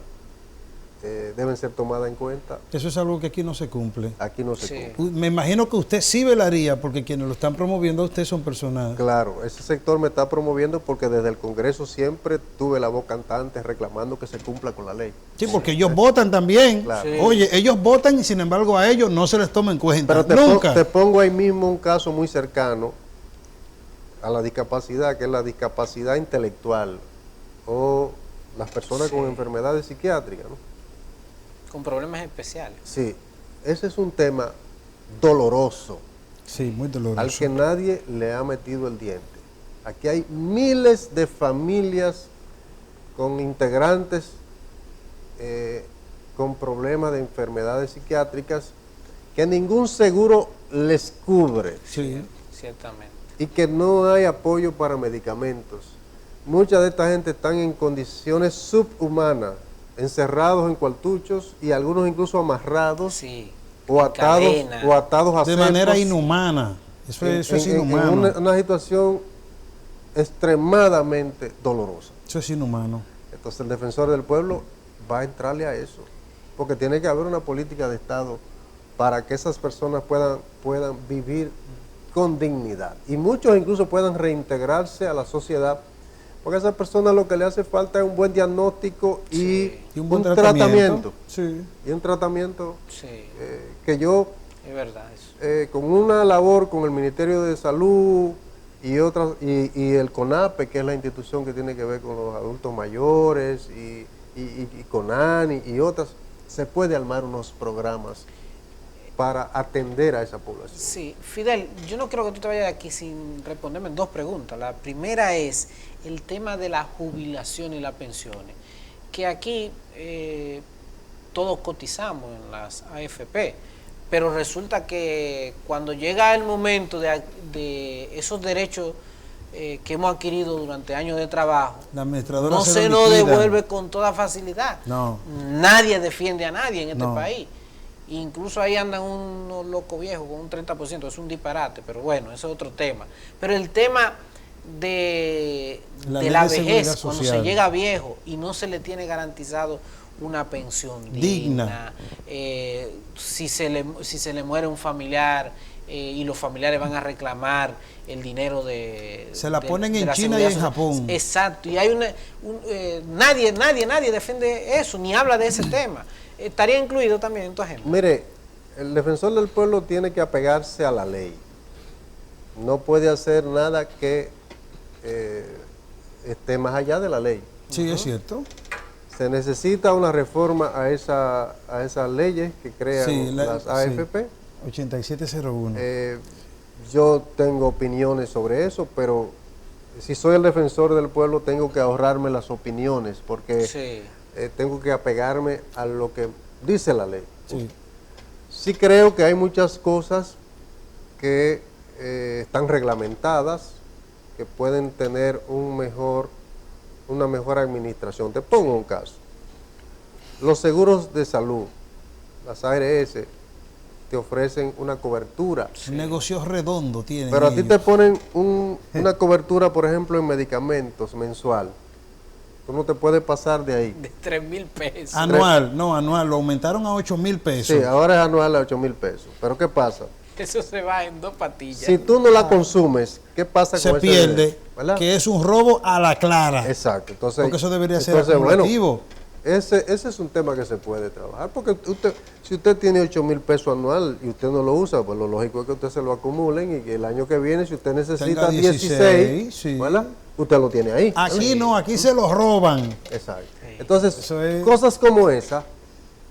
deben ser tomadas en cuenta. Eso es algo que aquí no se cumple. Aquí no se Sí. cumple. Me imagino que usted sí velaría, porque quienes lo están promoviendo a usted son personas... Claro, ese sector me está promoviendo porque desde el Congreso siempre tuve la voz cantante reclamando que se cumpla con la ley. Sí, porque ellos votan también. Claro. Sí. Oye, ellos votan y sin embargo a ellos no se les toma en cuenta. Pero Nunca. te pongo ahí mismo un caso muy cercano a la discapacidad, que es la discapacidad intelectual o las personas con enfermedades psiquiátricas, ¿no? Con problemas especiales. Sí, ese es un tema doloroso Sí, muy doloroso. al que nadie le ha metido el diente. Aquí hay miles de familias con integrantes con problemas de enfermedades psiquiátricas que ningún seguro les cubre Sí. Ciertamente. y que no hay apoyo para medicamentos. Mucha de esta gente están en condiciones subhumanas, encerrados en cuartuchos y algunos incluso amarrados Sí. o cadena. atados a De manera cercos. inhumana. Eso es en inhumano. una situación extremadamente dolorosa. Eso es inhumano. Entonces el defensor del pueblo va a entrarle a eso, porque tiene que haber una política de Estado para que esas personas puedan vivir con dignidad y muchos incluso puedan reintegrarse a la sociedad, porque a esas personas lo que le hace falta es un buen diagnóstico y Y un buen tratamiento. Sí. Y un tratamiento Sí, que yo es verdad eso. con una labor con el Ministerio de Salud y otras y el CONAPE, que es la institución que tiene que ver con los adultos mayores, y CONAN y otras, se puede armar unos programas para atender a esa población. Sí, Fidel, yo no creo que tú te vayas de aquí sin responderme dos preguntas. La primera es el tema de la jubilación y las pensiones, que aquí todos cotizamos en las AFP, pero resulta que cuando llega el momento de esos derechos que hemos adquirido durante años de trabajo, La administradora no se se lo nos liquida. devuelve con toda facilidad. No. Nadie defiende a nadie en este No. país. Incluso ahí andan unos locos viejos con un 30%, es un disparate, pero bueno, ese es otro tema. Pero el tema de La de ley la de seguridad vejez, cuando se social. llega viejo y no se le tiene garantizado una pensión digna, si se le muere un familiar y los familiares van a reclamar el dinero de... Se la ponen de en la China y seguridad en social. Japón. Exacto, y hay nadie defiende eso, ni habla de ese tema. Estaría incluido también en tu agenda. Mire, el defensor del pueblo tiene que apegarse a la ley. No puede hacer nada que esté más allá de la ley. Sí, es cierto. Se necesita una reforma a esas leyes que crean Sí, las AFP. 8701. Yo tengo opiniones sobre eso, pero si soy el defensor del pueblo tengo que ahorrarme las opiniones porque Sí. tengo que apegarme a lo que dice la ley. Sí. Sí creo que hay muchas cosas que están reglamentadas, que pueden tener una mejor administración. Te pongo un caso. Los seguros de salud, las ARS, te ofrecen una cobertura. Un negocio redondo tiene. Pero a ti te ponen una cobertura, por ejemplo, en medicamentos mensual. Tú no te puedes pasar de ahí. De 3,000 pesos. Anual, no, anual. Lo aumentaron a 8,000 pesos. Sí, ahora es anual a 8,000 pesos. Pero ¿qué pasa? Eso se va en 2 patillas. Si tú no la consumes, ¿qué pasa Se con ese pierde, dinero? ¿Verdad? que es un robo a la clara. Exacto. Entonces, Porque eso debería ser bueno, acumulativo. ese es un tema que se puede trabajar. Porque si usted tiene 8,000 pesos anual y usted no lo usa, pues lo lógico es que usted se lo acumulen y que el año que viene, si usted necesita Tenga 16, sí. ¿verdad? Usted lo tiene ahí. Aquí no, aquí se los roban. Exacto. Entonces, Eso es- cosas como esa,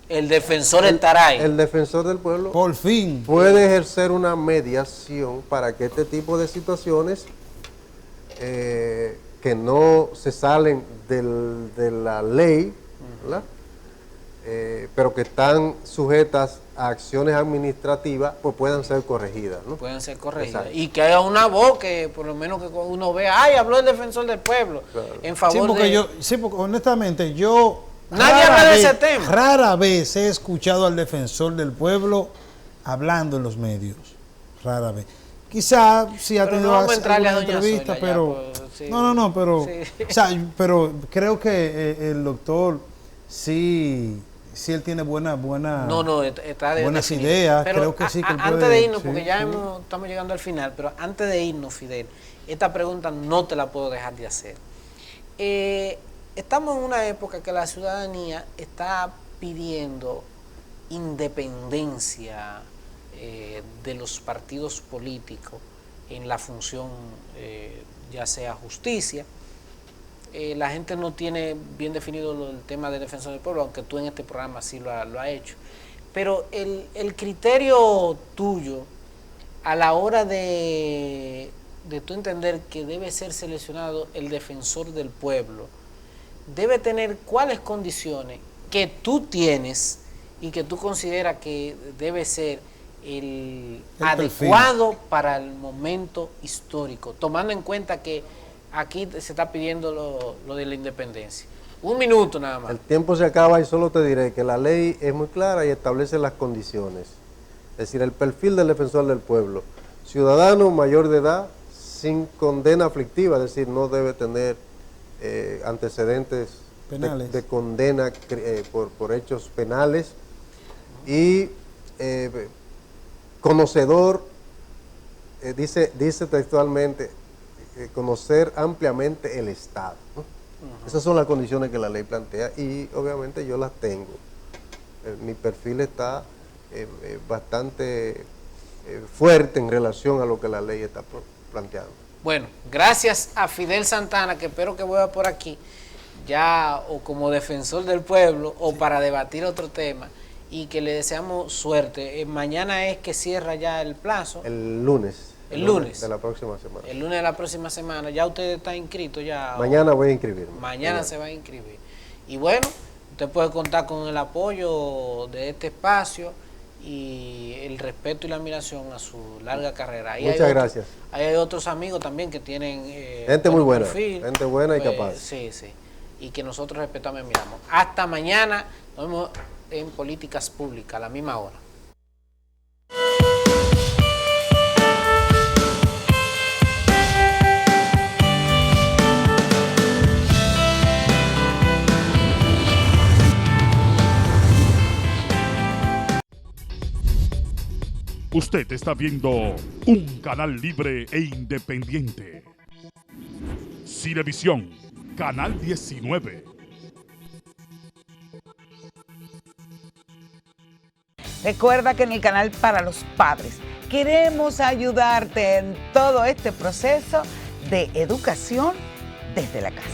El defensor estará ahí. el defensor del pueblo Por fin. puede ejercer una mediación para que este tipo de situaciones que no se salen de la ley, ¿verdad? Pero que están sujetas a acciones administrativas, pues puedan ser corregidas, ¿no? Pueden ser corregidas. Exacto. Y que haya una voz que por lo menos que uno vea, ay, habló el defensor del pueblo. Claro. En favor Porque honestamente, yo Nadie habla de ese tema. Rara vez he escuchado al defensor del pueblo hablando en los medios. Rara vez. Quizá sí ha Pero tenido no vamos a entrarle alguna a doña entrevista, Zoila ya, pero pues, sí. no, pero Sí. o sea, pero creo que el doctor sí él tiene buena No, está de buenas definido. ideas, Pero creo que sí que él antes puede, de irnos, sí, porque ya sí. estamos llegando al final, pero antes de irnos, Fidel, esta pregunta no te la puedo dejar de hacer. Estamos en una época que la ciudadanía está pidiendo independencia de los partidos políticos en la función, ya sea justicia. La gente no tiene bien definido el tema de defensor del pueblo, aunque tú en este programa sí lo has hecho. Pero el criterio tuyo a la hora de tú entender que debe ser seleccionado el defensor del pueblo, debe tener cuáles condiciones que tú tienes y que tú consideras que debe ser el adecuado para el momento histórico, tomando en cuenta que aquí se está pidiendo lo de la independencia. 1 minuto nada más. El tiempo se acaba y solo te diré que la ley es muy clara y establece las condiciones. Es decir, el perfil del defensor del pueblo. Ciudadano mayor de edad, sin condena aflictiva, es decir, no debe tener antecedentes Penales. de condena por hechos penales y conocedor, dice textualmente, conocer ampliamente el Estado, ¿no? Esas son las condiciones que la ley plantea y obviamente yo las tengo. Mi perfil está bastante fuerte en relación a lo que la ley está planteando. Bueno, gracias a Fidel Santana, que espero que vuelva por aquí, ya o como defensor del pueblo o para debatir otro tema, y que le deseamos suerte. Mañana es que cierra ya el plazo. El lunes. El lunes de la próxima semana. El lunes de la próxima semana. Ya usted está inscrito ya. Mañana voy a inscribirme. Mañana se va a inscribir. Y bueno, usted puede contar con el apoyo de este espacio y el respeto y la admiración a su larga carrera. Ahí Muchas gracias. Ahí hay otros amigos también que tienen gente muy buena, perfil, gente buena y pues, capaz. Sí. Y que nosotros respetamos y miramos. Hasta mañana. Nos vemos en Políticas Públicas a la misma hora. Usted está viendo un canal libre e independiente. Cinevisión, Canal 19. Recuerda que en el canal para los padres queremos ayudarte en todo este proceso de educación desde la casa.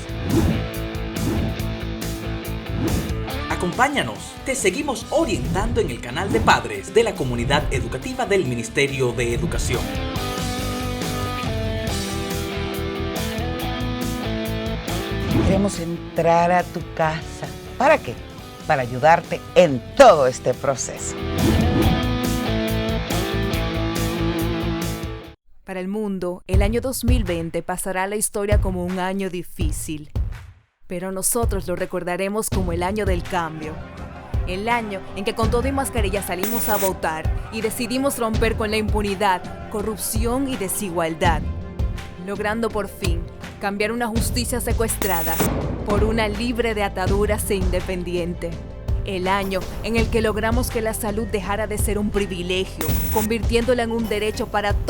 Acompáñanos, te seguimos orientando en el canal de padres de la comunidad educativa del Ministerio de Educación. Queremos entrar a tu casa. ¿Para qué? Para ayudarte en todo este proceso. Para el mundo, el año 2020 pasará a la historia como un año difícil. Pero nosotros lo recordaremos como el año del cambio. El año en que con todo y mascarilla salimos a votar y decidimos romper con la impunidad, corrupción y desigualdad, logrando por fin cambiar una justicia secuestrada por una libre de ataduras e independiente. El año en el que logramos que la salud dejara de ser un privilegio, convirtiéndola en un derecho para todos.